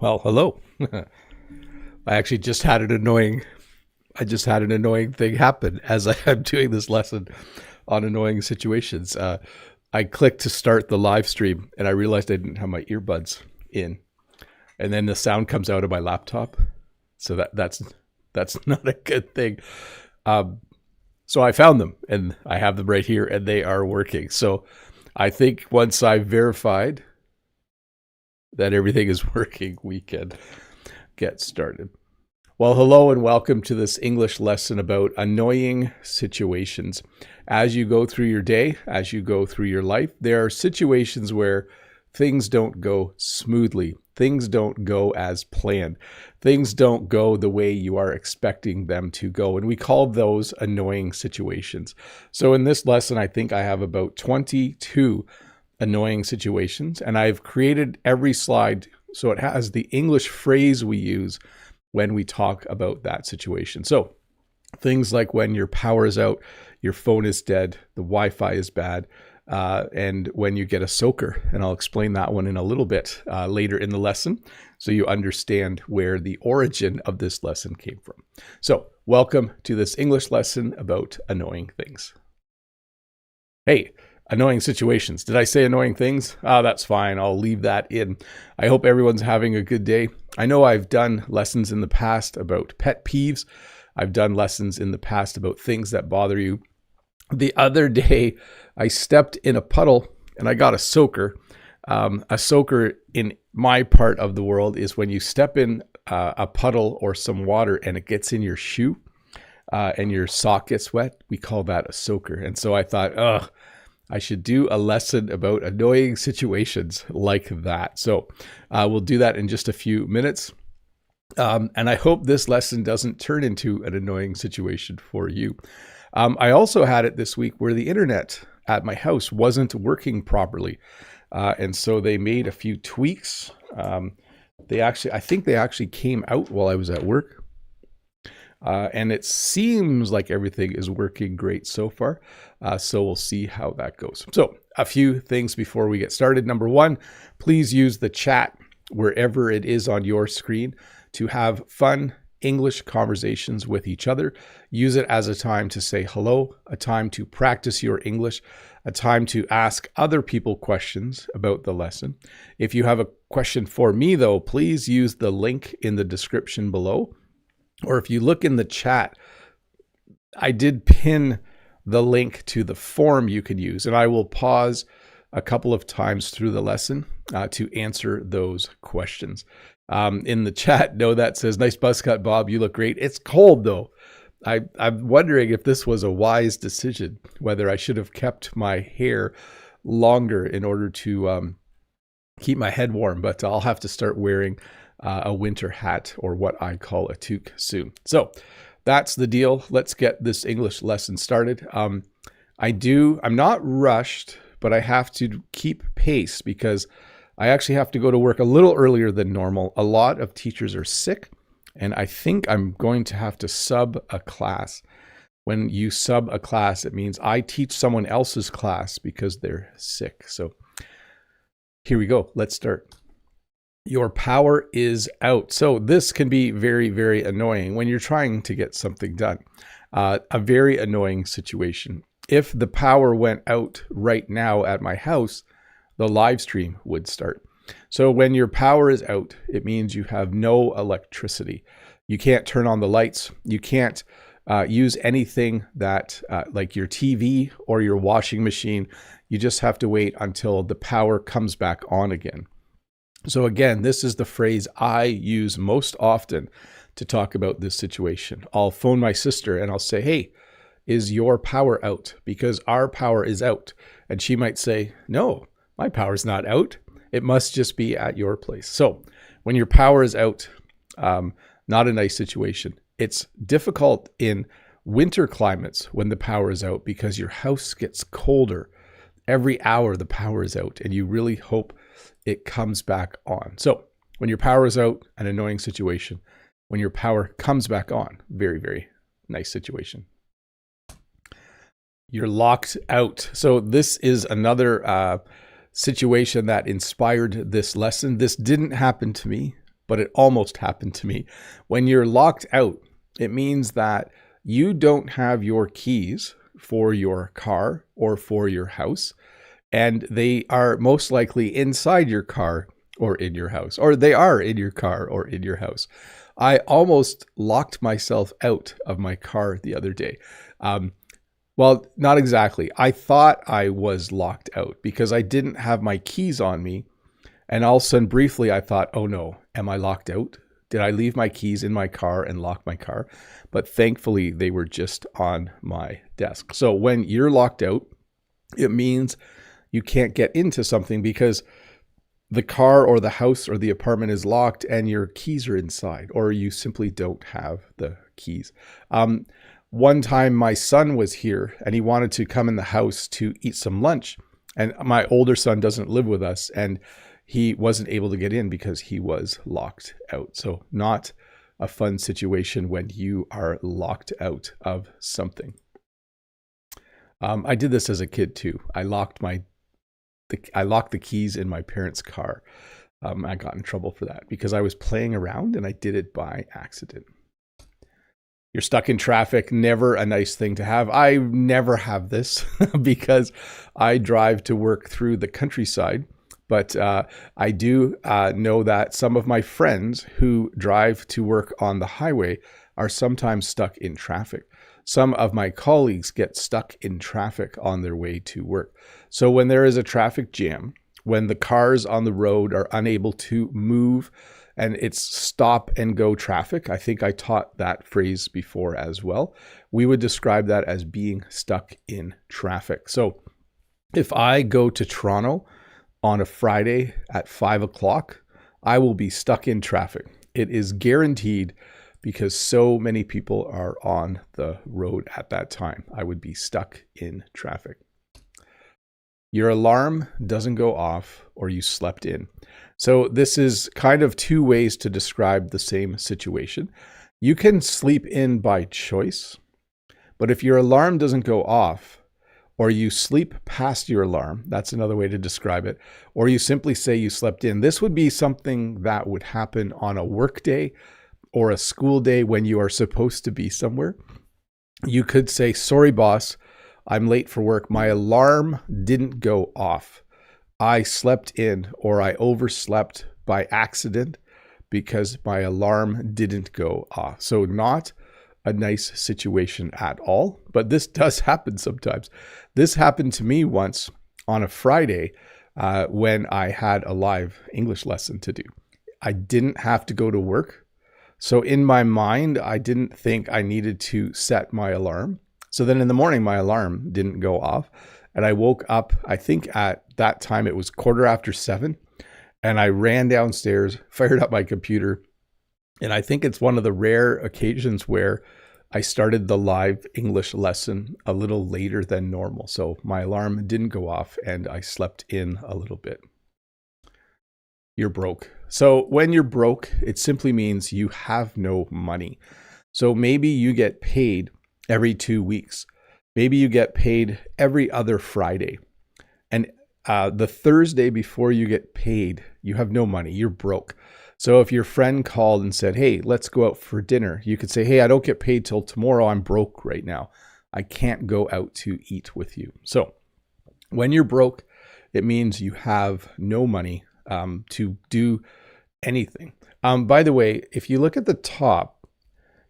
Well, hello. I actually just had an annoying thing happen as I am doing this lesson on annoying situations. I clicked to start the live stream and I realized I didn't have my earbuds in. And then the sound comes out of my laptop. So that's not a good thing. Um, so I found them and I have them right here and they are working. So I think once I've verified that everything is working, we can get started. Well, hello and welcome to this English lesson about annoying situations. As you go through your day, as you go through your life, there are situations where things don't go smoothly. Things don't go as planned. Things don't go the way you are expecting them to go. And we call those annoying situations. So in this lesson, I think I have about 22 annoying situations, and I've created every slide so it has the English phrase we use when we talk about that situation. So things like when your power is out, your phone is dead, the Wi-Fi is bad, and when you get a soaker. And I'll explain that one in a little bit later in the lesson so you understand where the origin of this lesson came from. So welcome to this English lesson about annoying things. Hey, annoying situations. Did I say annoying things? That's fine. I'll leave that in. I hope everyone's having a good day. I know I've done lessons in the past about pet peeves. I've done lessons in the past about things that bother you. The other day, I stepped in a puddle and I got a soaker. A soaker in my part of the world is when you step in a puddle or some water and it gets in your shoe and your sock gets wet. We call that a soaker. And so I thought, I should do a lesson about annoying situations like that. So we'll do that in just a few minutes. And I hope this lesson doesn't turn into an annoying situation for you. I also had it this week where the internet at my house wasn't working properly. And so they made a few tweaks. I think they actually came out while I was at work. And it seems like everything is working great so far. So we'll see how that goes. So a few things before we get started. Number one, please use the chat wherever it is on your screen to have fun English conversations with each other. Use it as a time to say hello, a time to practice your English, a time to ask other people questions about the lesson. If you have a question for me, though, please use the link in the description below. Or if you look in the chat, I did pin the link to the form you can use, and I will pause a couple of times through the lesson to answer those questions. In the chat, no, that says, nice buzz cut, Bob. You look great. It's cold, though. I'm wondering if this was a wise decision, whether I should have kept my hair longer in order to keep my head warm, but I'll have to start wearing a winter hat, or what I call a toque, soon. So that's the deal. Let's get this English lesson started. I'm not rushed, but I have to keep pace because I actually have to go to work a little earlier than normal. A lot of teachers are sick, and I think I'm going to have to sub a class. When you sub a class, it means I teach someone else's class because they're sick. So here we go. Let's start. Your power is out. So this can be very, very annoying when you're trying to get something done. A very annoying situation. If the power went out right now at my house, the live stream would start. So when your power is out, it means you have no electricity. You can't turn on the lights. You can't use anything that like your TV or your washing machine. You just have to wait until the power comes back on again. So again, this is the phrase I use most often to talk about this situation. I'll phone my sister and I'll say, hey, is your power out? Because our power is out. And she might say, no, my power's not out. It must just be at your place. So when your power is out, not a nice situation. It's difficult in winter climates when the power is out because your house gets colder. Every hour the power is out and you really hope it comes back on. So when your power is out, an annoying situation. When your power comes back on, very, very nice situation. You're locked out. So this is another situation that inspired this lesson. This didn't happen to me, but it almost happened to me. When you're locked out, it means that you don't have your keys for your car or for your house, and they are most likely inside your car or in your house, or they are in your car or in your house. I almost locked myself out of my car the other day. Well, not exactly. I thought I was locked out because I didn't have my keys on me. And all of a sudden, briefly, I thought, oh no, am I locked out? Did I leave my keys in my car and lock my car? But thankfully, they were just on my desk. So when you're locked out, it means you can't get into something because the car or the house or the apartment is locked and your keys are inside, or you simply don't have the keys. One time my son was here and he wanted to come in the house to eat some lunch. And my older son doesn't live with us and he wasn't able to get in because he was locked out. So not a fun situation when you are locked out of something. I did this as a kid too. I locked the keys in my parents' car. I got in trouble for that because I was playing around and I did it by accident. You're stuck in traffic, never a nice thing to have. I never have this because I drive to work through the countryside. But I do know that some of my friends who drive to work on the highway are sometimes stuck in traffic. Some of my colleagues get stuck in traffic on their way to work. So when there is a traffic jam, when the cars on the road are unable to move, and it's stop and go traffic. I think I taught that phrase before as well. We would describe that as being stuck in traffic. So if I go to Toronto on a Friday at 5 o'clock, I will be stuck in traffic. It is guaranteed because so many people are on the road at that time. I would be stuck in traffic. Your alarm doesn't go off or you slept in. So this is kind of two ways to describe the same situation. You can sleep in by choice, but if your alarm doesn't go off or you sleep past your alarm, that's another way to describe it, or you simply say you slept in, this would be something that would happen on a work day or a school day when you are supposed to be somewhere. You could say, sorry, boss, I'm late for work. My alarm didn't go off. I slept in or I overslept by accident because my alarm didn't go off. So not a nice situation at all, but this does happen sometimes. This happened to me once on a Friday when I had a live English lesson to do. I didn't have to go to work. So in my mind, I didn't think I needed to set my alarm. So then in the morning, my alarm didn't go off. And I woke up, I think at that time it was 7:15. And I ran downstairs, fired up my computer. And I think it's one of the rare occasions where I started the live English lesson a little later than normal. So my alarm didn't go off and I slept in a little bit. You're broke. So when you're broke, it simply means you have no money. So maybe you get paid every 2 weeks. Maybe you get paid every other Friday. And the Thursday before you get paid, you have no money. You're broke. So if your friend called and said, hey, let's go out for dinner, you could say, hey, I don't get paid till tomorrow. I'm broke right now. I can't go out to eat with you. So when you're broke, it means you have no money to do anything. By the way, if you look at the top,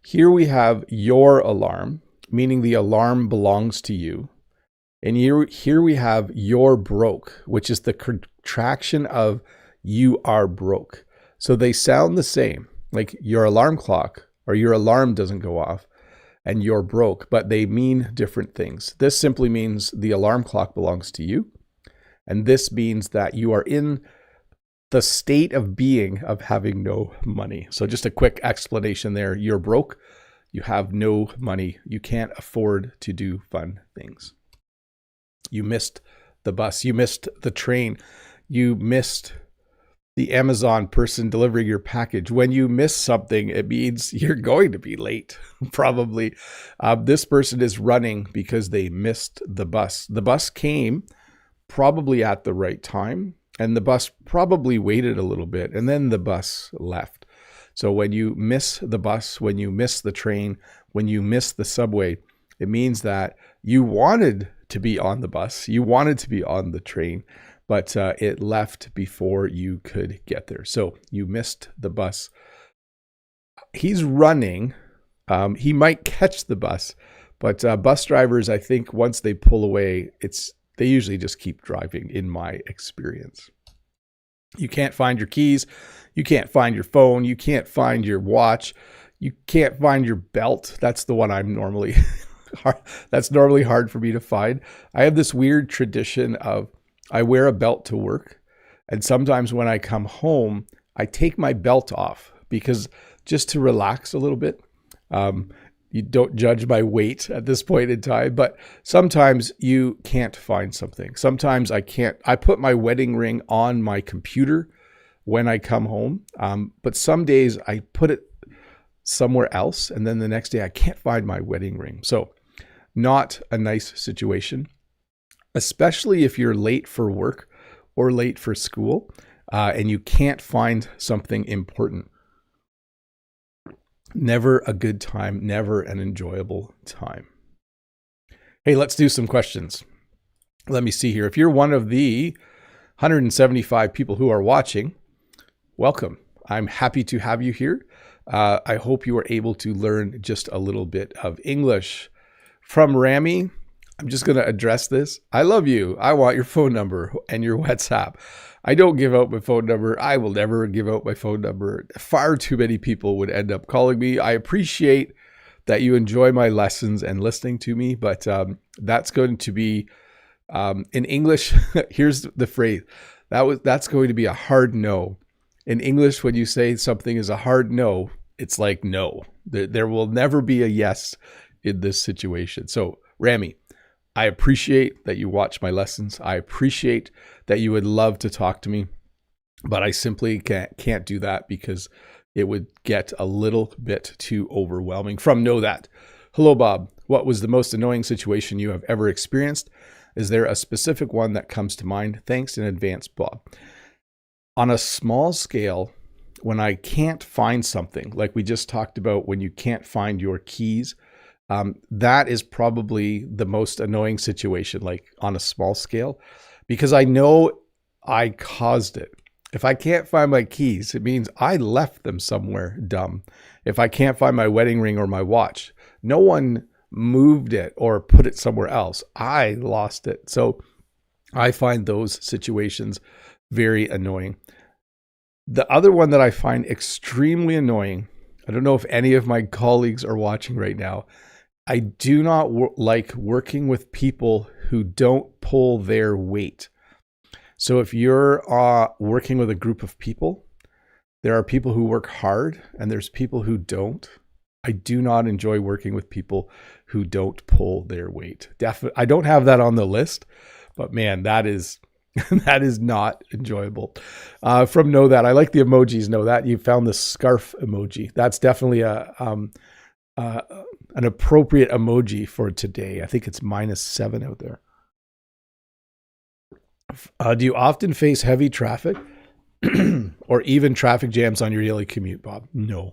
here we have your alarm, meaning the alarm belongs to you. And here we have you're broke, which is the contraction of you are broke. So they sound the same, like your alarm clock or your alarm doesn't go off and you're broke, but they mean different things. This simply means the alarm clock belongs to you. And this means that you are in the state of being of having no money. So just a quick explanation there. You're broke. You have no money. You can't afford to do fun things. You missed the bus. You missed the train. You missed the Amazon person delivering your package. When you miss something, it means you're going to be late, probably. This person is running because they missed the bus. The bus came probably at the right time, and the bus probably waited a little bit, and then the bus left. So when you miss the bus, when you miss the train, when you miss the subway, it means that you wanted to be on the bus, you wanted to be on the train, but it left before you could get there. So you missed the bus. He's running. He might catch the bus, but bus drivers, I think once they pull away, they usually just keep driving in my experience. You can't find your keys. You can't find your phone. You can't find your watch. You can't find your belt. That's the one I'm normally, that's normally hard for me to find. I have this weird tradition of I wear a belt to work. And sometimes when I come home, I take my belt off because just to relax a little bit. You don't judge my weight at this point in time, but sometimes you can't find something. Sometimes I can't. I put my wedding ring on my computer when I come home, but some days I put it somewhere else, and then the next day I can't find my wedding ring. So not a nice situation, especially if you're late for work or late for school, and you can't find something important. Never a good time, never an enjoyable time. Hey, let's do some questions. Let me see here. If you're one of the 175 people who are watching, welcome. I'm happy to have you here. I hope you are able to learn just a little bit of English. From Rami, I'm just going to address this. I love you. I want your phone number and your WhatsApp. I don't give out my phone number. I will never give out my phone number. Far too many people would end up calling me. I appreciate that you enjoy my lessons and listening to me, but that's going to be, in English, here's the phrase. That's going to be a hard no. In English, when you say something is a hard no, it's like no. There will never be a yes in this situation. So, Rami, I appreciate that you watch my lessons. I appreciate that you would love to talk to me, but I simply can't do that because it would get a little bit too overwhelming. From Know That. Hello, Bob. What was the most annoying situation you have ever experienced? Is there a specific one that comes to mind? Thanks in advance, Bob. On a small scale, when I can't find something, like we just talked about when you can't find your keys, that is probably the most annoying situation, like on a small scale, because I know I caused it. If I can't find my keys, it means I left them somewhere dumb. If I can't find my wedding ring or my watch, no one moved it or put it somewhere else. I lost it. So I find those situations very annoying. The other one that I find extremely annoying, I don't know if any of my colleagues are watching right now, I do not like working with people who don't pull their weight. So if you're working with a group of people, there are people who work hard and there's people who don't. I do not enjoy working with people who don't pull their weight. Definitely, I don't have that on the list, but man, that is that is not enjoyable. From Know That, I like the emojis. Know That you found the scarf emoji. That's definitely an appropriate emoji for today. I think it's -7 out there. Do you often face heavy traffic or even traffic jams on your daily commute, Bob? No.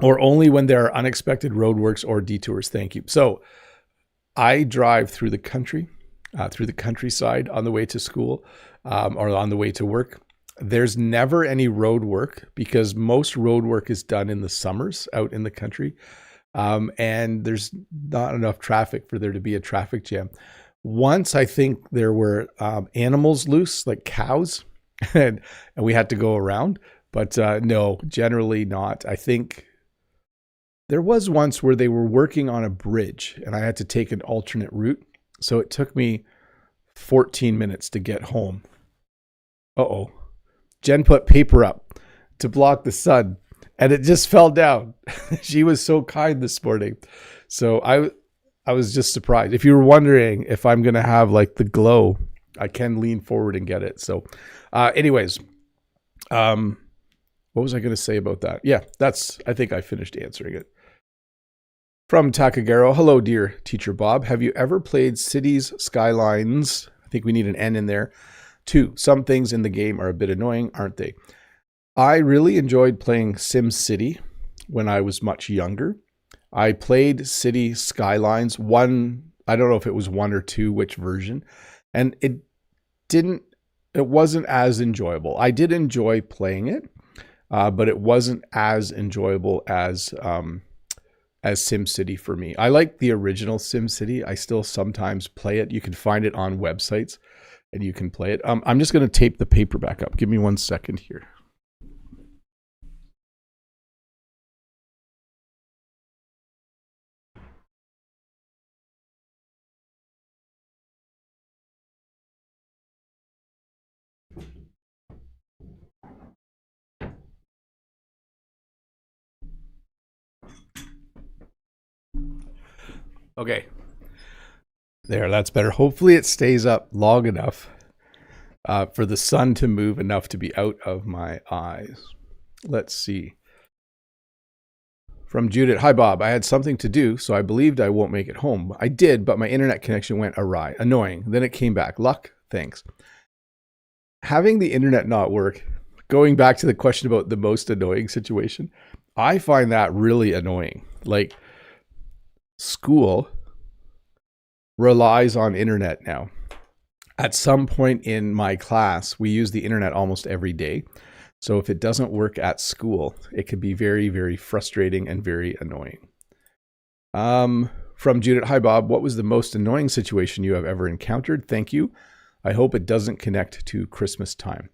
Or only when there are unexpected roadworks or detours? Thank you. So I drive through the country, through the countryside on the way to school or on the way to work. There's never any road work because most road work is done in the summers out in the country. And there's not enough traffic for there to be a traffic jam. Once I think there were animals loose, like cows, and we had to go around. But no, generally not. I think there was once where they were working on a bridge and I had to take an alternate route. So it took me 14 minutes to get home. Uh-oh. Jen put paper up to block the sun and it just fell down. She was so kind this morning. So I was just surprised. If you were wondering if I'm going to have like the glow, I can lean forward and get it. So anyways, what was I going to say about that? Yeah, I think I finished answering it. From Takagaro, hello, dear teacher Bob. Have you ever played Cities Skylines? I think we need an N in there. 2, some things in the game are a bit annoying, aren't they? I really enjoyed playing SimCity when I was much younger. I played City Skylines one, I don't know if it was one or two, which version, and didn't, it wasn't as enjoyable. I did enjoy playing it, but it wasn't as enjoyable as SimCity for me. I like the original SimCity. I still sometimes play it. You can find it on websites and you can play it. I'm just going to tape the paper back up. Give me 1 second here. Okay. There, that's better. Hopefully it stays up long enough for the sun to move enough to be out of my eyes. Let's see. From Judith, hi Bob, I had something to do, so I believed I won't make it home. I did, but my internet connection went awry. Annoying. Then it came back. Luck? Thanks. Having the internet not work, going back to the question about the most annoying situation, I find that really annoying. Like, school relies on internet now. At some point in my class, we use the internet almost every day. So if it doesn't work at school, it can be very, very frustrating and very annoying. From Judith, hi Bob, what was the most annoying situation you have ever encountered? Thank you. I hope it doesn't connect to Christmas time.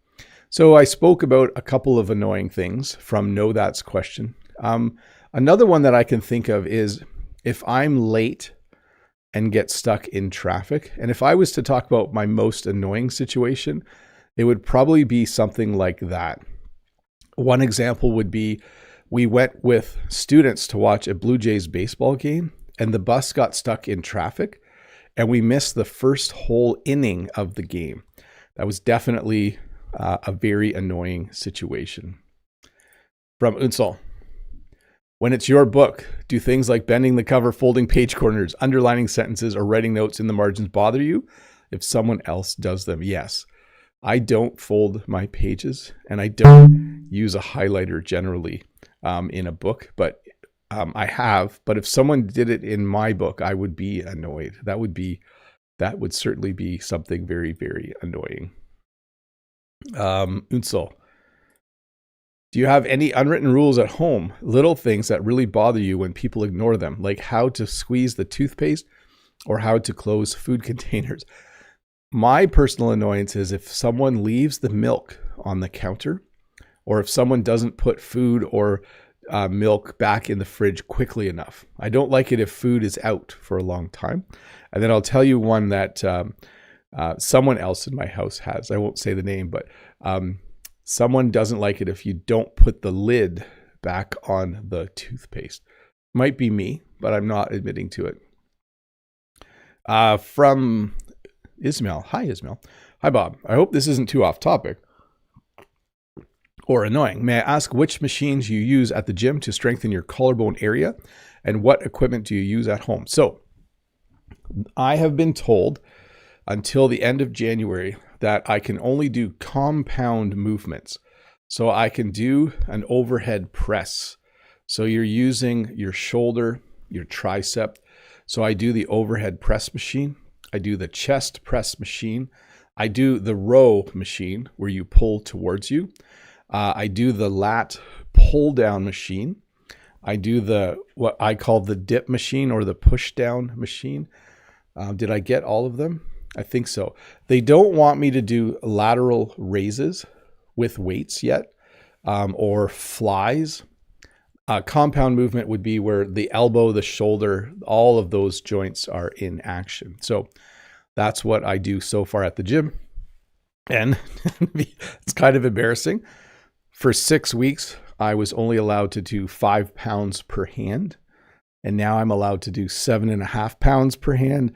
So I spoke about a couple of annoying things from Know That's question. Another one that I can think of is if I'm late and get stuck in traffic. And if I was to talk about my most annoying situation, it would probably be something like that. One example would be we went with students to watch a Blue Jays baseball game and the bus got stuck in traffic and we missed the first whole inning of the game. That was definitely a very annoying situation. From Unsal, when it's your book, do things like bending the cover, folding page corners, underlining sentences, or writing notes in the margins bother you? If someone else does them, yes. I don't fold my pages and I don't use a highlighter generally in a book, but I have. But if someone did it in my book, I would be annoyed. That would certainly be something very, very annoying. Unsal, do you have any unwritten rules at home? Little things that really bother you when people ignore them, like how to squeeze the toothpaste or how to close food containers. My personal annoyance is if someone leaves the milk on the counter or if someone doesn't put food or milk back in the fridge quickly enough. I don't like it if food is out for a long time. And then I'll tell you one that someone else in my house has. I won't say the name, but someone doesn't like it if you don't put the lid back on the toothpaste. Might be me, but I'm not admitting to it. From Ismail. Hi, Ismail. Hi, Bob. I hope this isn't too off topic or annoying. May I ask which machines you use at the gym to strengthen your collarbone area and what equipment do you use at home? So I have been told until the end of January that I can only do compound movements. So I can do an overhead press. So you're using your shoulder, your tricep. So I do the overhead press machine. I do the chest press machine. I do the row machine where you pull towards you. I do the lat pull down machine. I do what I call the dip machine or the push down machine. Did I get all of them? I think so. They don't want me to do lateral raises with weights yet or flies. Compound movement would be where the elbow, the shoulder, all of those joints are in action. So that's what I do so far at the gym. And it's kind of embarrassing. For 6 weeks, I was only allowed to do 5 pounds per hand. And now I'm allowed to do 7.5 pounds per hand.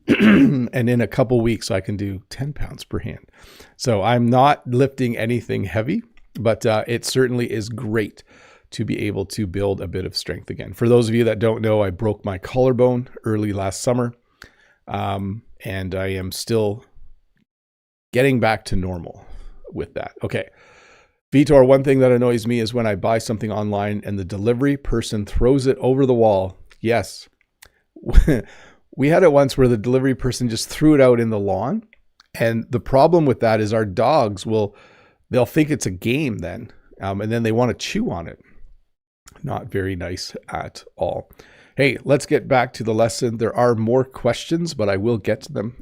And in a couple weeks, I can do 10 pounds per hand. So I'm not lifting anything heavy, but it certainly is great to be able to build a bit of strength again. For those of you that don't know, I broke my collarbone early last summer, and I am still getting back to normal with that. Okay. Vitor, one thing that annoys me is when I buy something online and the delivery person throws it over the wall. Yes. We had it once where the delivery person just threw it out in the lawn. And the problem with that is our dogs they'll think it's a game then. And then they want to chew on it. Not very nice at all. Hey, let's get back to the lesson. There are more questions, but I will get to them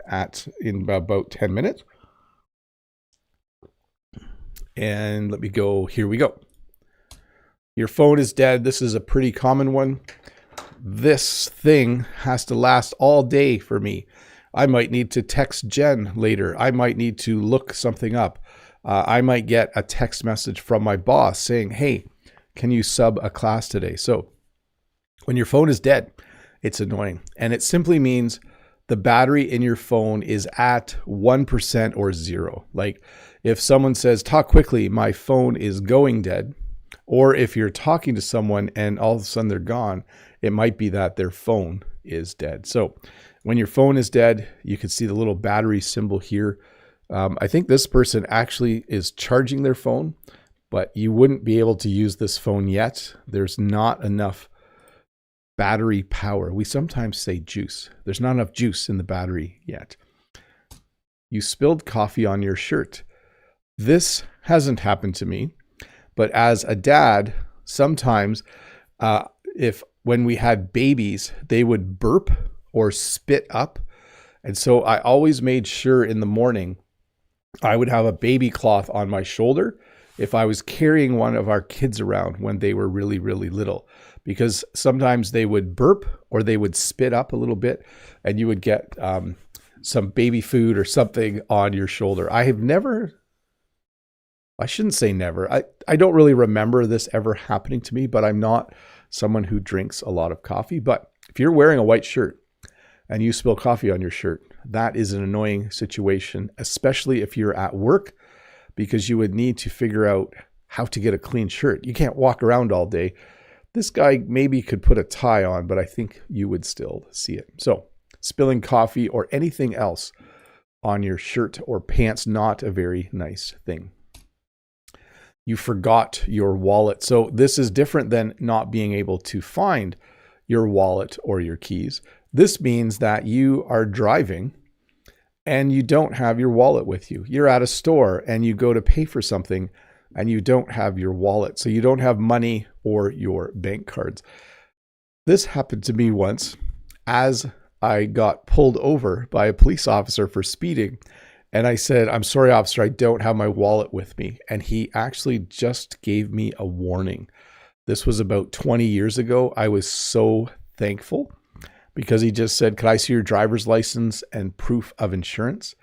in about 10 minutes. And let me go. Here we go. Your phone is dead. This is a pretty common one. This thing has to last all day for me. I might need to text Jen later. I might need to look something up. I might get a text message from my boss saying, hey, can you sub a class today? So when your phone is dead, it's annoying. And it simply means the battery in your phone is at 1% or 0. Like if someone says, talk quickly, my phone is going dead. Or if you're talking to someone and all of a sudden they're gone, it might be that their phone is dead. So when your phone is dead, you can see the little battery symbol here. I think this person actually is charging their phone, but you wouldn't be able to use this phone yet. There's not enough battery power. We sometimes say juice. There's not enough juice in the battery yet. You spilled coffee on your shirt. This hasn't happened to me, but as a dad, sometimes when we had babies, they would burp or spit up. And so I always made sure in the morning I would have a baby cloth on my shoulder if I was carrying one of our kids around when they were really, really little, because sometimes they would burp or they would spit up a little bit and you would get some baby food or something on your shoulder. I shouldn't say never. I don't really remember this ever happening to me, but I'm not someone who drinks a lot of coffee. But if you're wearing a white shirt and you spill coffee on your shirt, that is an annoying situation, especially if you're at work, because you would need to figure out how to get a clean shirt. You can't walk around all day. This guy maybe could put a tie on, but I think you would still see it. So spilling coffee or anything else on your shirt or pants, not a very nice thing. You forgot your wallet. So this is different than not being able to find your wallet or your keys. This means that you are driving and you don't have your wallet with you. You're at a store and you go to pay for something and you don't have your wallet. So you don't have money or your bank cards. This happened to me once as I got pulled over by a police officer for speeding. And I said, I'm sorry, officer, I don't have my wallet with me. And he actually just gave me a warning. This was about 20 years ago. I was so thankful because he just said, could I see your driver's license and proof of insurance?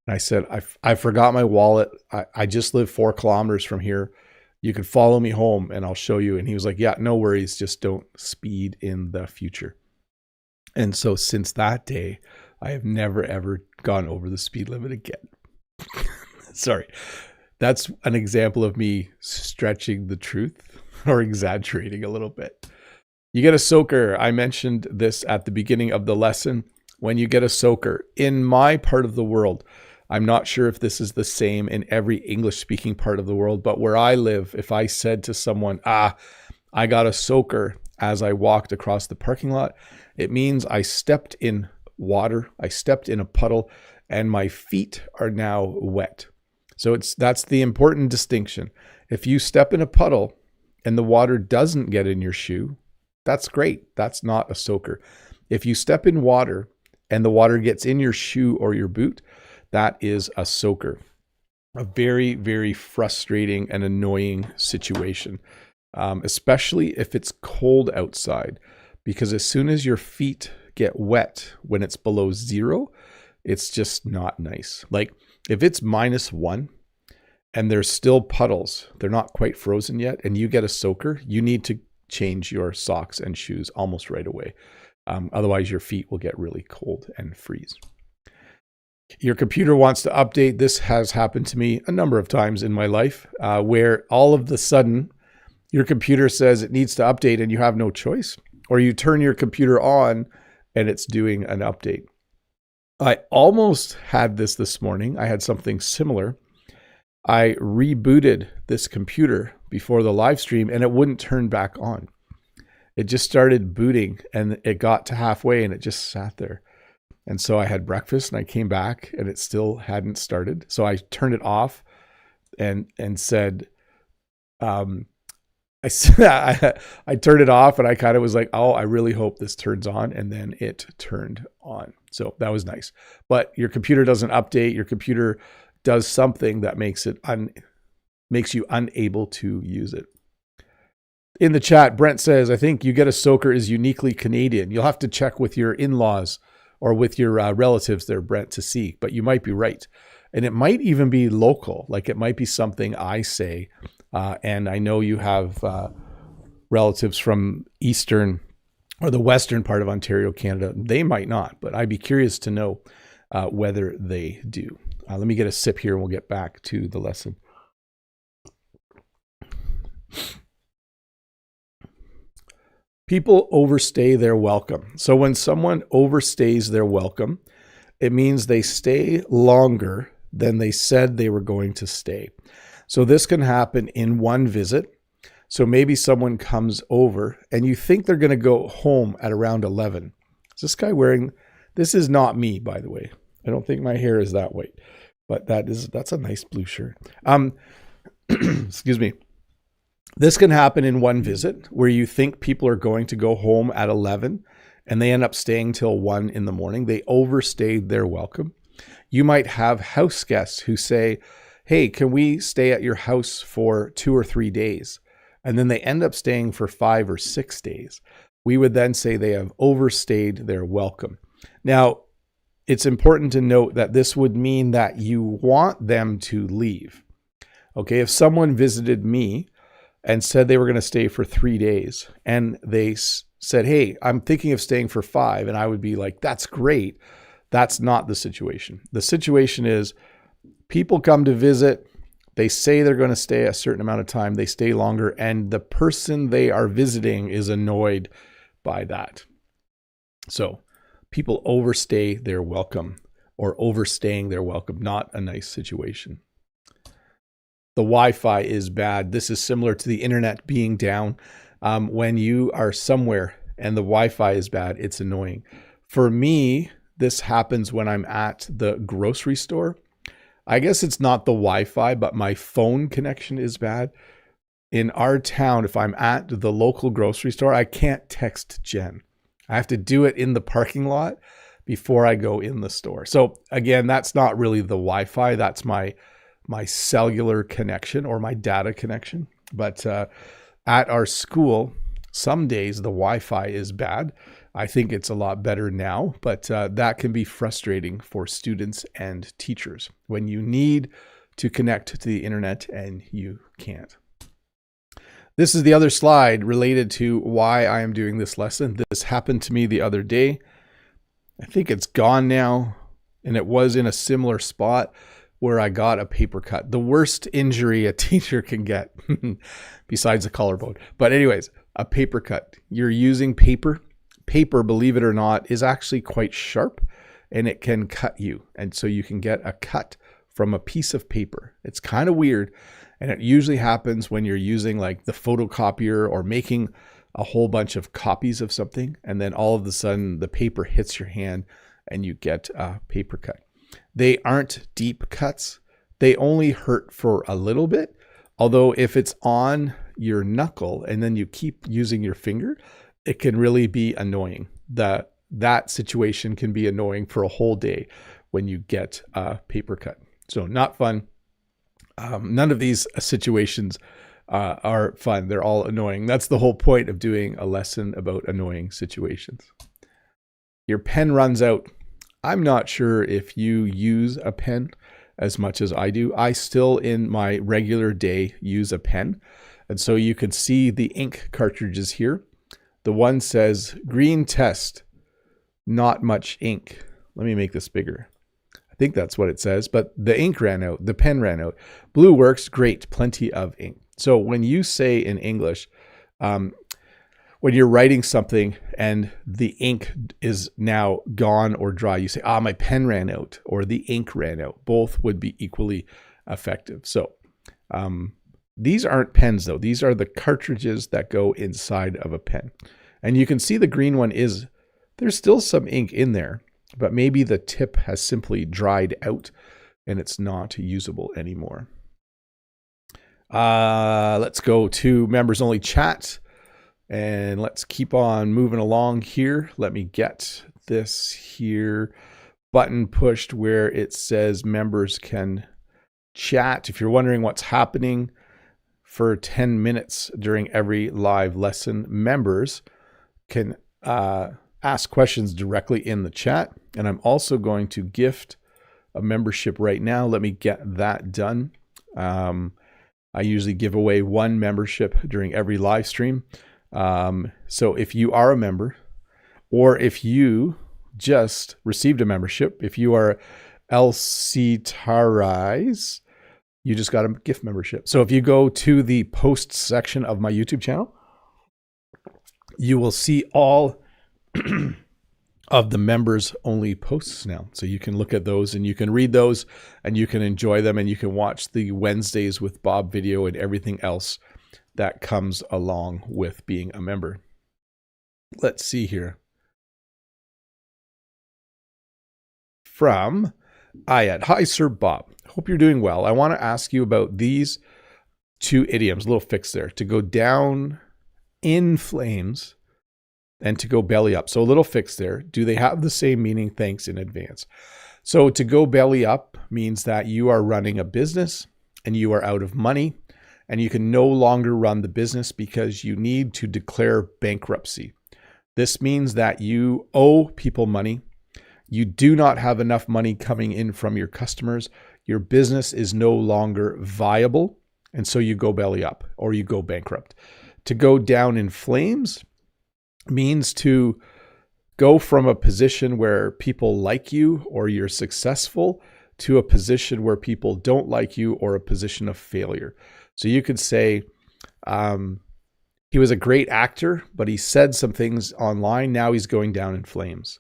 And I said, I forgot my wallet. I just live 4 kilometers from here. You can follow me home and I'll show you. And he was like, yeah, no worries. Just don't speed in the future. And so since that day, I have never, ever gone over the speed limit again. Sorry. That's an example of me stretching the truth or exaggerating a little bit. You get a soaker. I mentioned this at the beginning of the lesson. When you get a soaker, in my part of the world, I'm not sure if this is the same in every English-speaking part of the world, but where I live, if I said to someone, I got a soaker as I walked across the parking lot, it means I stepped in water, I stepped in a puddle, and my feet are now wet. So that's the important distinction. If you step in a puddle and the water doesn't get in your shoe, that's great. That's not a soaker. If you step in water and the water gets in your shoe or your boot, that is a soaker. A very, very frustrating and annoying situation, especially if it's cold outside, because as soon as your feet get wet when it's below 0, it's just not nice. Like if it's -1 and there's still puddles, they're not quite frozen yet, and you get a soaker, you need to change your socks and shoes almost right away. Otherwise your feet will get really cold and freeze. Your computer wants to update. This has happened to me a number of times in my life, where all of a sudden your computer says it needs to update and you have no choice, or you turn your computer on and it's doing an update. I almost had this morning. I had something similar. I rebooted this computer before the live stream and it wouldn't turn back on. It just started booting and it got to halfway and it just sat there. And so I had breakfast and I came back and it still hadn't started. So I turned it off and said, I turned it off and I kind of was like, oh, I really hope this turns on. And then it turned on. So that was nice. But your computer doesn't update. Your computer does something that makes you unable to use it. In the chat, Brent says, I think You Get a Soaker is uniquely Canadian. You'll have to check with your in-laws or with your relatives there, Brent, to see. But you might be right. And it might even be local. Like it might be something I say. And I know you have relatives from eastern or the western part of Ontario, Canada. They might not, but I'd be curious to know whether they do. Let me get a sip here and we'll get back to the lesson. People overstay their welcome. So when someone overstays their welcome, it means they stay longer than they said they were going to stay. So this can happen in one visit. So maybe someone comes over and you think they're going to go home at around 11. Is this guy wearing, this is not me, by the way. I don't think my hair is that white, but that's a nice blue shirt. Excuse me. This can happen in one visit where you think people are going to go home at 11 and they end up staying till 1 in the morning. They overstayed their welcome. You might have house guests who say, hey, can we stay at your house for 2 or 3 days? And then they end up staying for 5 or 6 days. We would then say they have overstayed their welcome. Now, it's important to note that this would mean that you want them to leave. Okay, if someone visited me and said they were going to stay for 3 days and they said, hey, I'm thinking of staying for 5, and I would be like, that's great. That's not the situation. The situation is people come to visit, they say they're going to stay a certain amount of time, they stay longer, and the person they are visiting is annoyed by that. So people overstay their welcome or overstaying their welcome, not a nice situation. The Wi-Fi is bad. This is similar to the internet being down. When you are somewhere and the Wi-Fi is bad, it's annoying. For me, this happens when I'm at the grocery store. I guess it's not the Wi-Fi, but my phone connection is bad. In our town, if I'm at the local grocery store, I can't text Jen. I have to do it in the parking lot before I go in the store. So again, that's not really the Wi-Fi. That's my cellular connection or my data connection. But at our school, some days the Wi-Fi is bad. I think it's a lot better now, but that can be frustrating for students and teachers when you need to connect to the internet and you can't. This is the other slide related to why I am doing this lesson. This happened to me the other day. I think it's gone now, and it was in a similar spot where I got a paper cut. The worst injury a teacher can get besides a collarbone. But anyways, a paper cut. You're using paper. Paper, believe it or not, is actually quite sharp and it can cut you. And so you can get a cut from a piece of paper. It's kind of weird. And it usually happens when you're using like the photocopier or making a whole bunch of copies of something. And then all of a sudden the paper hits your hand and you get a paper cut. They aren't deep cuts. They only hurt for a little bit. Although if it's on your knuckle and then you keep using your finger, it can really be annoying. That situation can be annoying for a whole day when you get a paper cut. So not fun. None of these situations are fun. They're all annoying. That's the whole point of doing a lesson about annoying situations. Your pen runs out. I'm not sure if you use a pen as much as I do. I still in my regular day use a pen. And so you can see the ink cartridges here. The one says green test, not much ink. Let me make this bigger. I think that's what it says, but the ink ran out, the pen ran out. Blue works, great, plenty of ink. So when you say in English, when you're writing something and the ink is now gone or dry, you say, my pen ran out or the ink ran out. Both would be equally effective. So These aren't pens though. These are the cartridges that go inside of a pen. And you can see the green one there's still some ink in there, but maybe the tip has simply dried out and it's not usable anymore. Let's go to members only chat and let's keep on moving along here. Let me get this here button pushed where it says members can chat. If you're wondering what's happening for 10 minutes during every live lesson, members can ask questions directly in the chat. And I'm also going to gift a membership right now. Let me get that done. I usually give away one membership during every live stream. So if you are a member, or if you just received a membership, if you are LC Tarais, you just got a gift membership. So if you go to the posts section of my YouTube channel, you will see all of the members only posts now. So you can look at those and you can read those and you can enjoy them and you can watch the Wednesdays with Bob video and everything else that comes along with being a member. Let's see here. From Ayat. Hi, Sir Bob. Hope you're doing well. I want to ask you about these two idioms, a little fix there. To go down in flames and to go belly up. So a little fix there. Do they have the same meaning? Thanks in advance. So to go belly up means that you are running a business and you are out of money and you can no longer run the business because you need to declare bankruptcy. This means that you owe people money. You do not have enough money coming in from your customers. Your business is no longer viable. And so you go belly up or you go bankrupt. To go down in flames means to go from a position where people like you or you're successful to a position where people don't like you or a position of failure. So you could say, he was a great actor, but he said some things online. Now he's going down in flames.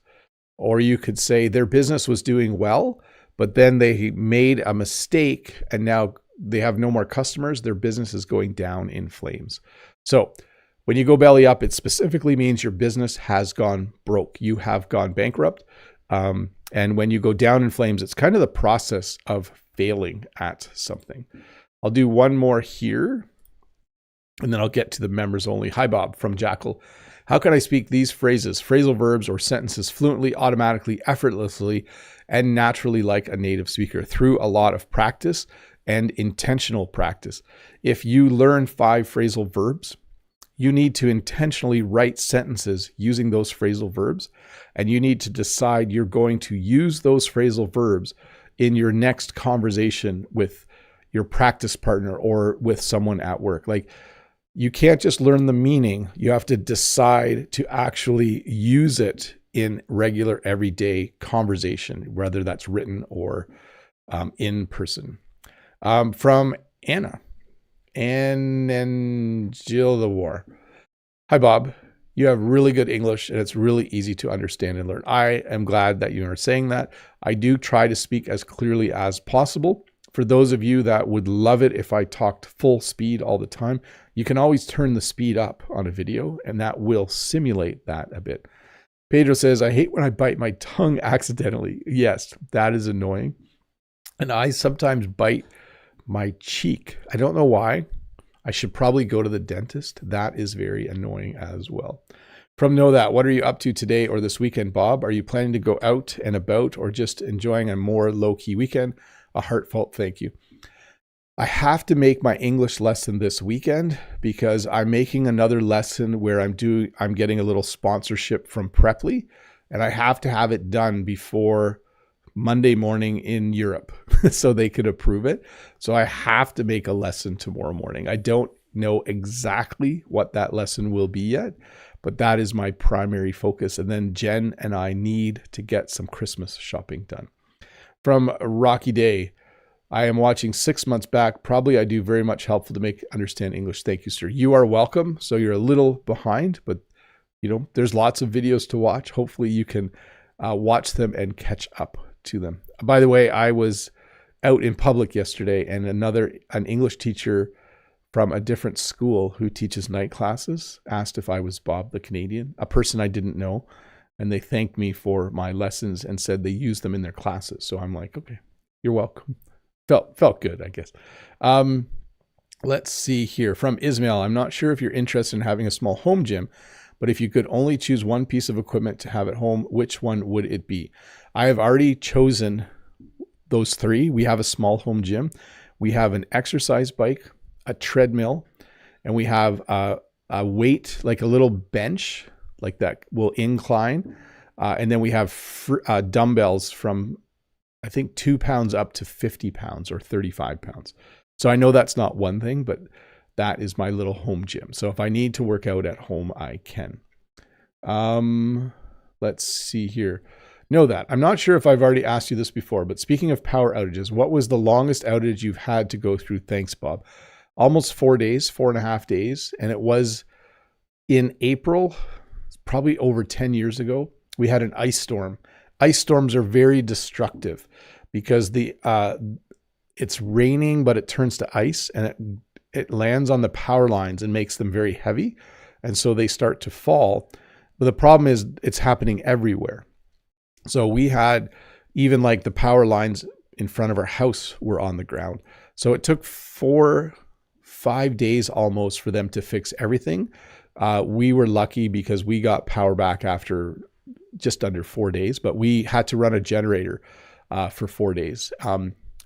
Or you could say their business was doing well, but then they made a mistake and now they have no more customers. Their business is going down in flames. So when you go belly up, it specifically means your business has gone broke. You have gone bankrupt. And when you go down in flames, it's kind of the process of failing at something. I'll do one more here, and then I'll get to the members only. Hi, Bob from Jackal. How can I speak these phrases, phrasal verbs, or sentences fluently, automatically, effortlessly, and naturally like a native speaker? Through a lot of practice and intentional practice. If you learn 5 phrasal verbs, you need to intentionally write sentences using those phrasal verbs, and you need to decide you're going to use those phrasal verbs in your next conversation with your practice partner or with someone at work. Like, you can't just learn the meaning. You have to decide to actually use it in regular, everyday conversation, whether that's written or in person. From Anna. And Jill the War. Hi, Bob. You have really good English and it's really easy to understand and learn. I am glad that you are saying that. I do try to speak as clearly as possible. For those of you that would love it if I talked full speed all the time, you can always turn the speed up on a video and that will simulate that a bit. Pedro says, I hate when I bite my tongue accidentally. Yes, that is annoying. And I sometimes bite my cheek. I don't know why. I should probably go to the dentist. That is very annoying as well. From Know That, what are you up to today or this weekend, Bob? Are you planning to go out and about or just enjoying a more low-key weekend? A heartfelt thank you. I have to make my English lesson this weekend because I'm making another lesson where I'm getting a little sponsorship from Preply, and I have to have it done before Monday morning in Europe so they could approve it. So I have to make a lesson tomorrow morning. I don't know exactly what that lesson will be yet, but that is my primary focus. And then Jen and I need to get some Christmas shopping done. From Rocky Day, I am watching 6 months back. Probably I do very much helpful to make understand English. Thank you, sir. You are welcome. So you're a little behind, but you know, there's lots of videos to watch. Hopefully you can watch them and catch up to them. By the way, I was out in public yesterday, and an English teacher from a different school who teaches night classes asked if I was Bob the Canadian, a person I didn't know. And they thanked me for my lessons and said they use them in their classes. So I'm like, okay, you're welcome. Felt good, I guess. Let's see here from Ismail. I'm not sure if you're interested in having a small home gym, but if you could only choose one piece of equipment to have at home, which one would it be? I have already chosen those three. We have a small home gym. We have an exercise bike, a treadmill, and we have a weight, like a little bench, like that will incline. And then we have dumbbells from, I think, 2 pounds up to 50 pounds or 35 pounds. So I know that's not one thing, but that is my little home gym. So if I need to work out at home, I can. Let's see here. Know that. I'm not sure if I've already asked you this before, but speaking of power outages, what was the longest outage you've had to go through? Thanks, Bob. Almost 4 days, 4.5 days. And it was in April, probably over 10 years ago. We had an ice storm. Ice storms are very destructive because it's raining, but it turns to ice, and it lands on the power lines and makes them very heavy. And so they start to fall. But the problem is it's happening everywhere. So we had even like the power lines in front of our house were on the ground. So it took 4-5 days almost for them to fix everything. We were lucky because we got power back after just under 4 days, but we had to run a generator for 4 days.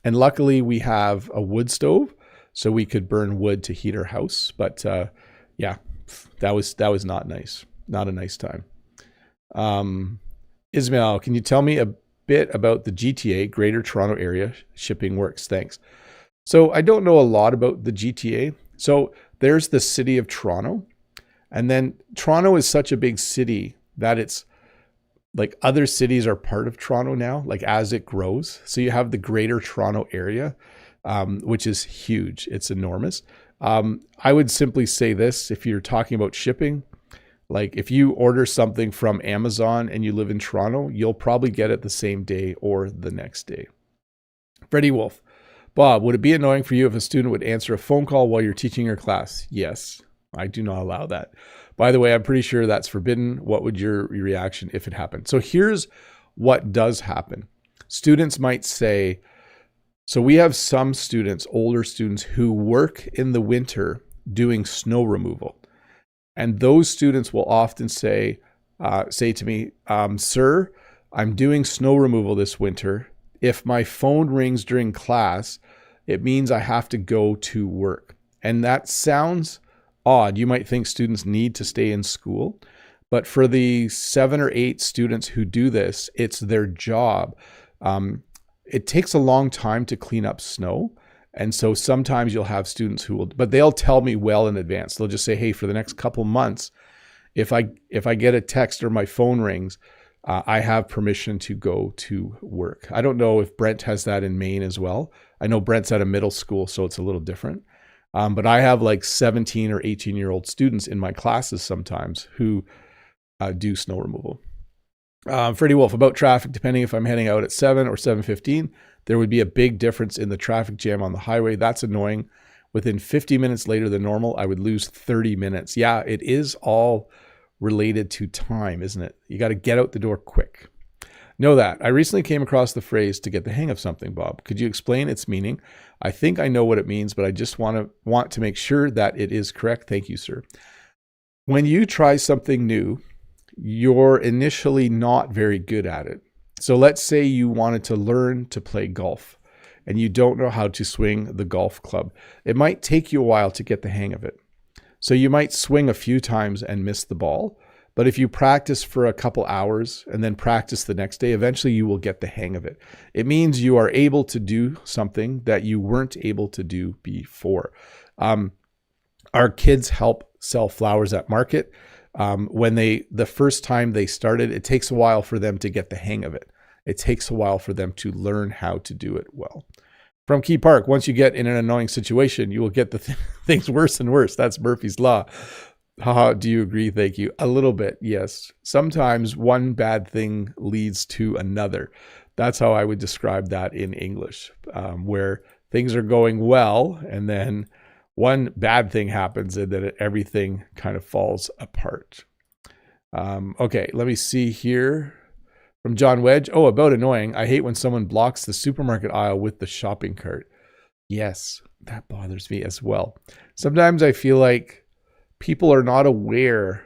And luckily we have a wood stove, so we could burn wood to heat our house. But yeah, that was not nice. Not a nice time. Ismail, can you tell me a bit about the GTA, Greater Toronto Area shipping works? Thanks. So I don't know a lot about the GTA. So there's the city of Toronto. And then Toronto is such a big city that it's like other cities are part of Toronto now, like as it grows. So you have the Greater Toronto Area, which is huge. It's enormous. I would simply say this, if you're talking about shipping, like if you order something from Amazon and you live in Toronto, you'll probably get it the same day or the next day. Freddie Wolf. Bob, would it be annoying for you if a student would answer a phone call while you're teaching your class? Yes, I do not allow that. By the way, I'm pretty sure that's forbidden. What would your reaction if it happened? So here's what does happen. Students might say, so we have some students, older students, who work in the winter doing snow removal. And those students will often say to me, sir, I'm doing snow removal this winter. If my phone rings during class, it means I have to go to work. And that sounds odd. You might think students need to stay in school, but for the 7 or 8 students who do this, it's their job. It takes a long time to clean up snow. And so sometimes you'll have students who will, but they'll tell me well in advance. They'll just say, hey, for the next couple months, if I get a text or my phone rings, I have permission to go to work. I don't know if Brent has that in Maine as well. I know Brent's at a middle school, so it's a little different. But I have like 17 or 18-year-old students in my classes sometimes who do snow removal. Freddie Wolf, about traffic, depending if I'm heading out at 7 or 7:15, there would be a big difference in the traffic jam on the highway. That's annoying. Within 50 minutes later than normal, I would lose 30 minutes. Yeah, it is all related to time, isn't it? You got to get out the door quick. Know that. I recently came across the phrase to get the hang of something, Bob. Could you explain its meaning? I think I know what it means, but I just want to make sure that it is correct. Thank you, sir. When you try something new, you're initially not very good at it. So let's say you wanted to learn to play golf and you don't know how to swing the golf club. It might take you a while to get the hang of it. So you might swing a few times and miss the ball. But if you practice for a couple hours and then practice the next day, eventually you will get the hang of it. It means you are able to do something that you weren't able to do before. Our kids help sell flowers at market. When the first time they started, it takes a while for them to get the hang of it. It takes a while for them to learn how to do it well. From Key Park, once you get in an annoying situation, you will get the things worse and worse. That's Murphy's Law. Haha, do you agree? Thank you. A little bit, yes. Sometimes one bad thing leads to another. That's how I would describe that in English, where things are going well, and then one bad thing happens, and then everything kind of falls apart. Okay, let me see here. From John Wedge. Oh, about annoying. I hate when someone blocks the supermarket aisle with the shopping cart. Yes, that bothers me as well. Sometimes I feel like people are not aware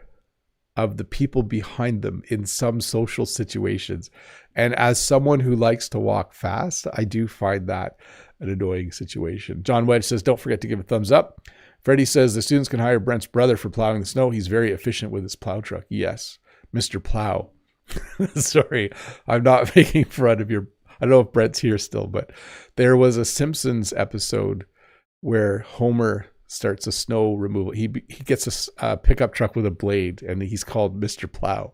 of the people behind them in some social situations. And as someone who likes to walk fast, I do find that an annoying situation. John Wedge says, don't forget to give a thumbs up. Freddie says, the students can hire Brent's brother for plowing the snow. He's very efficient with his plow truck. Yes, Mr. Plow. Sorry, I'm not making fun of your... I don't know if Brett's here still, but there was a Simpsons episode where Homer starts a snow removal. He gets a pickup truck with a blade, and he's called Mr. Plow.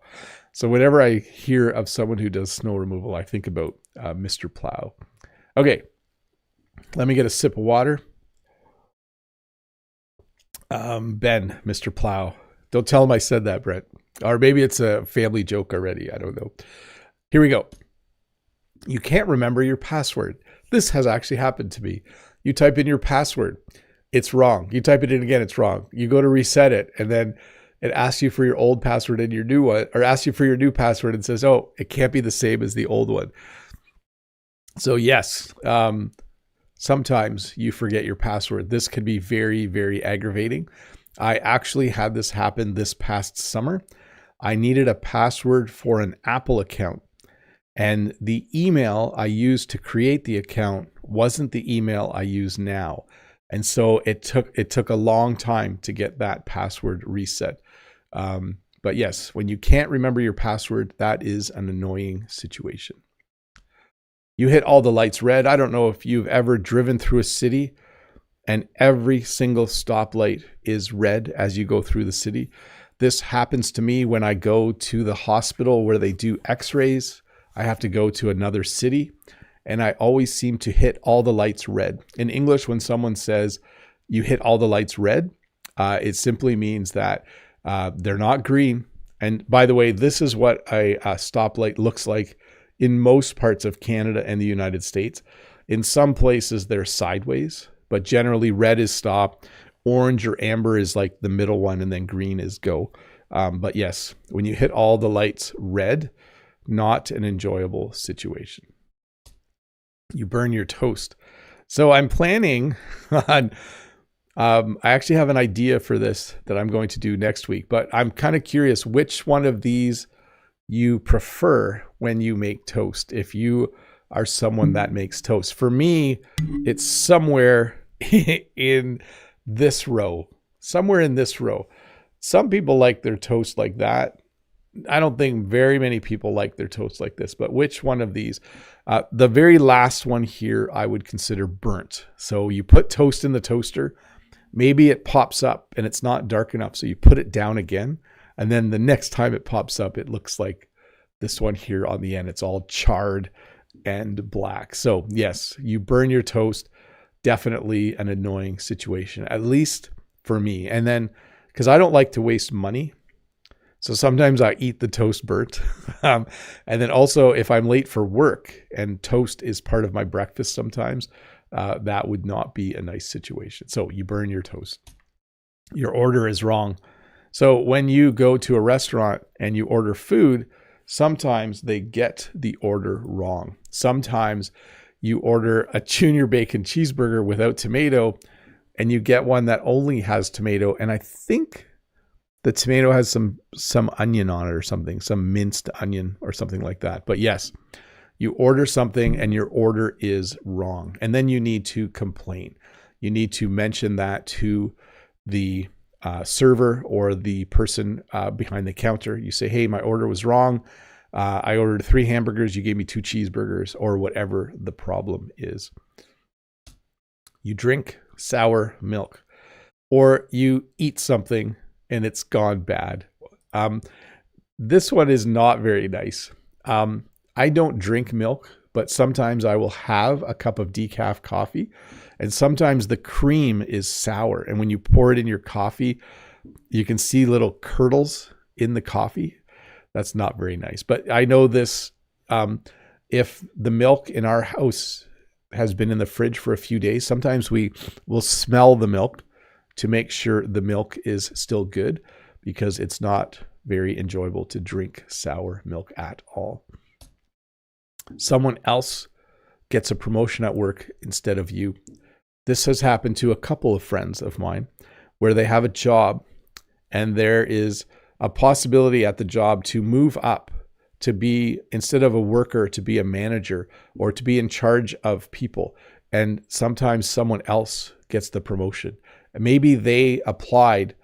So whenever I hear of someone who does snow removal, I think about Mr. Plow. Okay, let me get a sip of water. Ben, Mr. Plow. Don't tell him I said that, Brett. Or maybe it's a family joke already. I don't know. Here we go. You can't remember your password. This has actually happened to me. You type in your password. It's wrong. You type it in again. It's wrong. You go to reset it, and then it asks you for your old password and your new one, or asks you for your new password and says, oh, it can't be the same as the old one. So yes, sometimes you forget your password. This can be very, very aggravating. I actually had this happen this past summer. I needed a password for an Apple account, and the email I used to create the account wasn't the email I use now. And so it took a long time to get that password reset. But yes, when you can't remember your password, that is an annoying situation. You hit all the lights red. I don't know if you've ever driven through a city and every single stoplight is red as you go through the city. This happens to me when I go to the hospital where they do x-rays. I have to go to another city, and I always seem to hit all the lights red. In English, when someone says you hit all the lights red, it simply means that they're not green. And by the way, this is what a stoplight looks like in most parts of Canada and the United States. In some places, they're sideways, but generally red is stop. Orange or amber is like the middle one, and then green is go. But yes, when you hit all the lights red, not an enjoyable situation. You burn your toast. So I'm planning on, I actually have an idea for this that I'm going to do next week, but I'm kind of curious which one of these you prefer when you make toast. If you are someone that makes toast. For me, it's somewhere in this row, somewhere in this row. Some people like their toast like that. I don't think very many people like their toast like this, but which one of these? The very last one here, I would consider burnt. So you put toast in the toaster, maybe it pops up and it's not dark enough. So you put it down again. And then the next time it pops up, it looks like this one here on the end. It's all charred and black. So yes, you burn your toast. Definitely an annoying situation, at least for me. And then, because I don't like to waste money, so sometimes I eat the toast burnt. And then also, if I'm late for work and toast is part of my breakfast sometimes, that would not be a nice situation. So you burn your toast. Your order is wrong. So when you go to a restaurant and you order food, sometimes they get the order wrong. Sometimes you order a junior bacon cheeseburger without tomato, and you get one that only has tomato. And I think the tomato has some onion on it or something, some minced onion or something like that. But yes, you order something and your order is wrong. And then you need to complain. You need to mention that to the server or the person behind the counter. You say, hey, my order was wrong. I ordered 3 hamburgers. You gave me 2 cheeseburgers, or whatever the problem is. You drink sour milk, or you eat something and it's gone bad. This one is not very nice. I don't drink milk, but sometimes I will have a cup of decaf coffee, and sometimes the cream is sour. And when you pour it in your coffee, you can see little curdles in the coffee. That's not very nice. But I know this if the milk in our house has been in the fridge for a few days, sometimes we will smell the milk to make sure the milk is still good, because it's not very enjoyable to drink sour milk at all. Someone else gets a promotion at work instead of you. This has happened to a couple of friends of mine where they have a job and there is a possibility at the job to move up, to be, instead of a worker, to be a manager or to be in charge of people. And sometimes someone else gets the promotion. Maybe they applied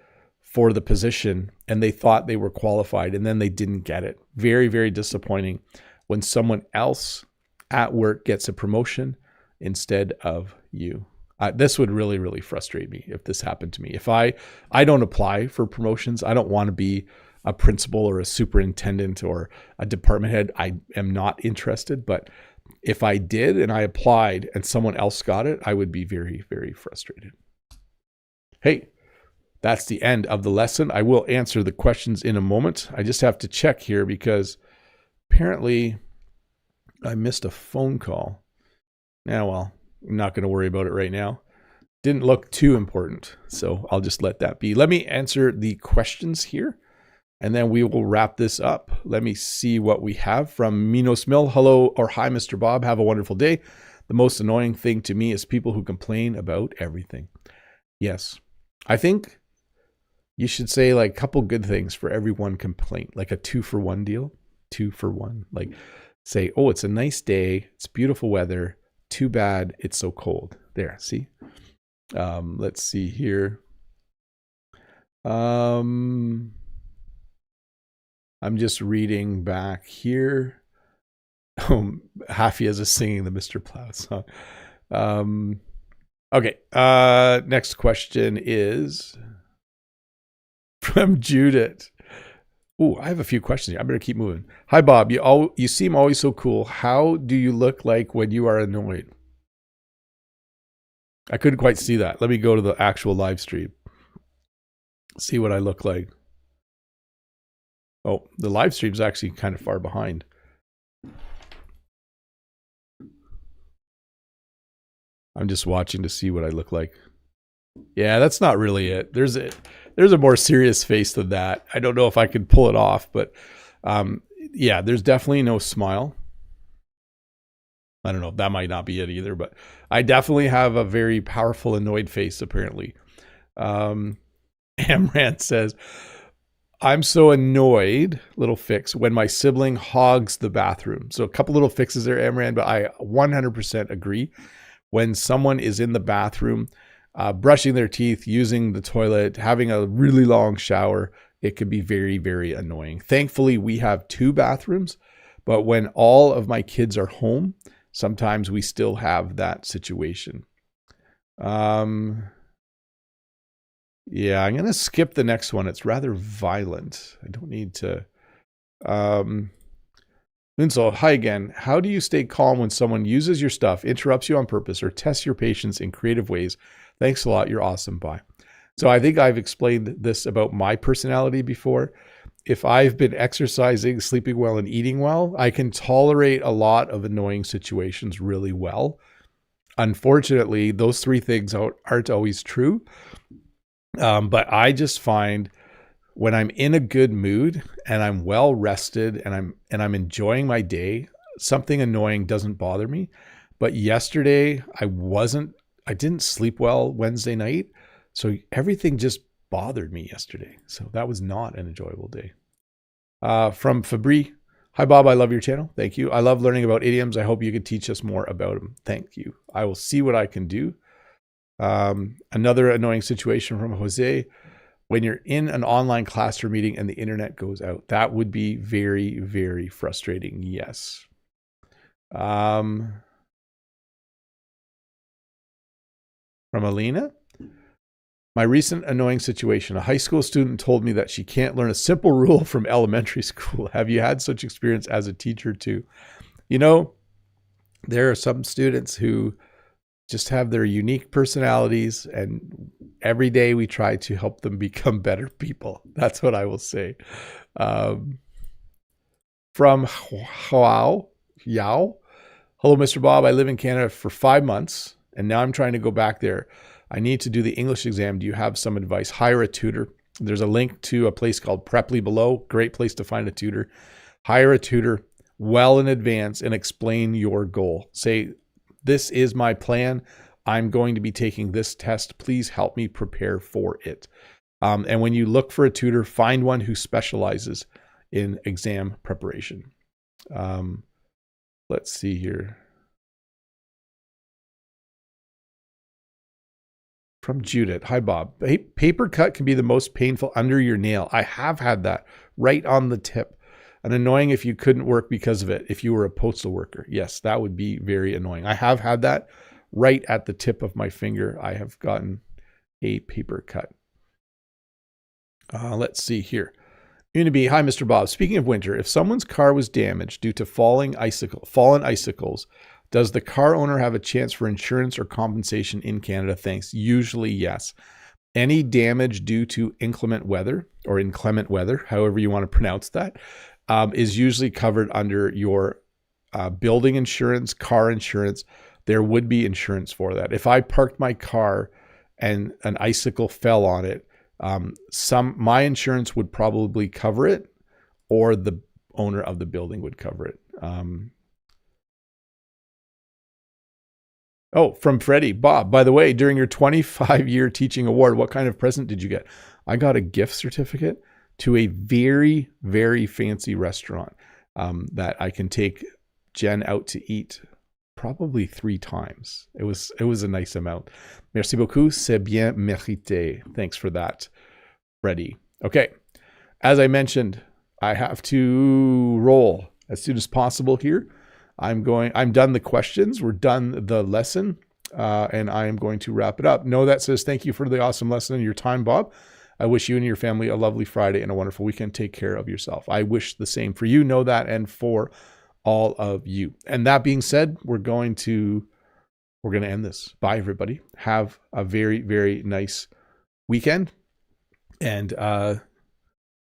for the position and they thought they were qualified and then they didn't get it. Very, very disappointing when someone else at work gets a promotion instead of you. This would really, really frustrate me if this happened to me. If I don't apply for promotions, I don't want to be a principal or a superintendent or a department head. I am not interested. But if I did and I applied and someone else got it, I would be very, very frustrated. Hey, that's the end of the lesson. I will answer the questions in a moment. I just have to check here because apparently I missed a phone call. Yeah, well, I'm not going to worry about it right now. Didn't look too important, so I'll just let that be. Let me answer the questions here, and then we will wrap this up. Let me see what we have from Minos Mill. Hello, or hi, Mr. Bob. Have a wonderful day. The most annoying thing to me is people who complain about everything. Yes. I think you should say like a couple good things for every one complaint, like a 2-for-1 deal. 2 for 1. Like say, oh, it's a nice day. It's beautiful weather. Too bad it's so cold. There, see? Let's see here. I'm just reading back here. Hafia is singing the Mr. Plow song. Okay. Next question is from Judith. Oh, I have a few questions here. I better keep moving. Hi, Bob. You seem always so cool. How do you look like when you are annoyed? I couldn't quite see that. Let me go to the actual live stream. See what I look like. Oh, the live stream's actually kind of far behind. I'm just watching to see what I look like. Yeah, that's not really it. There's a more serious face than that. I don't know if I can pull it off, but yeah, there's definitely no smile. I don't know. That might not be it either, but I definitely have a very powerful annoyed face, apparently. Amran says, I'm so annoyed, little fix, when my sibling hogs the bathroom. So a couple little fixes there, Amran, but I 100% agree. When someone is in the bathroom, brushing their teeth, using the toilet, having a really long shower, it can be very, very annoying. Thankfully, we have 2 bathrooms, but when all of my kids are home, sometimes we still have that situation. Yeah, I'm going to skip the next one. It's rather violent. I don't need to. Unso, hi again. How do you stay calm when someone uses your stuff, interrupts you on purpose, or tests your patience in creative ways? Thanks a lot. You're awesome. Bye. So I think I've explained this about my personality before. If I've been exercising, sleeping well, and eating well, I can tolerate a lot of annoying situations really well. Unfortunately, those 3 things aren't always true. But I just find when I'm in a good mood and I'm well rested and I'm enjoying my day, something annoying doesn't bother me. But yesterday I didn't sleep well Wednesday night. So everything just bothered me yesterday. So that was not an enjoyable day. From Fabri. Hi, Bob. I love your channel. Thank you. I love learning about idioms. I hope you can teach us more about them. Thank you. I will see what I can do. Another annoying situation from Jose. When you're in an online classroom meeting and the internet goes out, that would be very, very frustrating. Yes. From Alina. My recent annoying situation. A high school student told me that she can't learn a simple rule from elementary school. Have you had such experience as a teacher too? You know, there are some students who just have their unique personalities, and every day we try to help them become better people. That's what I will say. From Huao, Yao. Hello, Mr. Bob. I live in Canada for 5 months, and now I'm trying to go back there. I need to do the English exam. Do you have some advice? Hire a tutor. There's a link to a place called Preply below. Great place to find a tutor. Hire a tutor well in advance and explain your goal. Say, this is my plan. I'm going to be taking this test. Please help me prepare for it. And when you look for a tutor, find one who specializes in exam preparation. Let's see here. From Judith. Hi, Bob. Paper cut can be the most painful under your nail. I have had that right on the tip. And annoying if you couldn't work because of it. If you were a postal worker. Yes, that would be very annoying. I have had that right at the tip of my finger. I have gotten a paper cut. Let's see here. Unibi, hi, Mr. Bob. Speaking of winter, if someone's car was damaged due to fallen icicles, does the car owner have a chance for insurance or compensation in Canada? Thanks. Usually, yes. Any damage due to inclement weather, however you want to pronounce that, is usually covered under your building insurance, car insurance. There would be insurance for that. If I parked my car and an icicle fell on it, my insurance would probably cover it, or the owner of the building would cover it. Oh, from Freddie. Bob, by the way, during your 25-year teaching award, what kind of present did you get? I got a gift certificate to a very, very fancy restaurant that I can take Jen out to eat probably 3 times. It was a nice amount. Merci beaucoup. C'est bien mérité. Thanks for that, Freddie. Okay. As I mentioned, I have to roll as soon as possible here. I'm done the questions. We're done the lesson. And I am going to wrap it up. No, that says, thank you for the awesome lesson and your time, Bob. I wish you and your family a lovely Friday and a wonderful weekend. Take care of yourself. I wish the same for you. Know that, and for all of you. And that being said, we're going to end this. Bye, everybody. Have a very, very nice weekend. And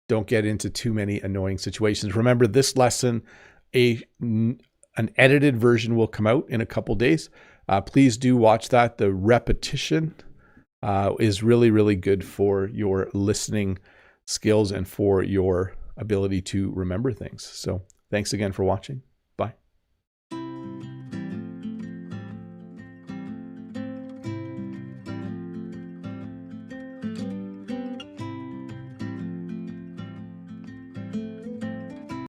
don't get into too many annoying situations. Remember, this lesson, an edited version will come out in a couple days. Please do watch that. The repetition is really, really good for your listening skills and for your ability to remember things. So thanks again for watching.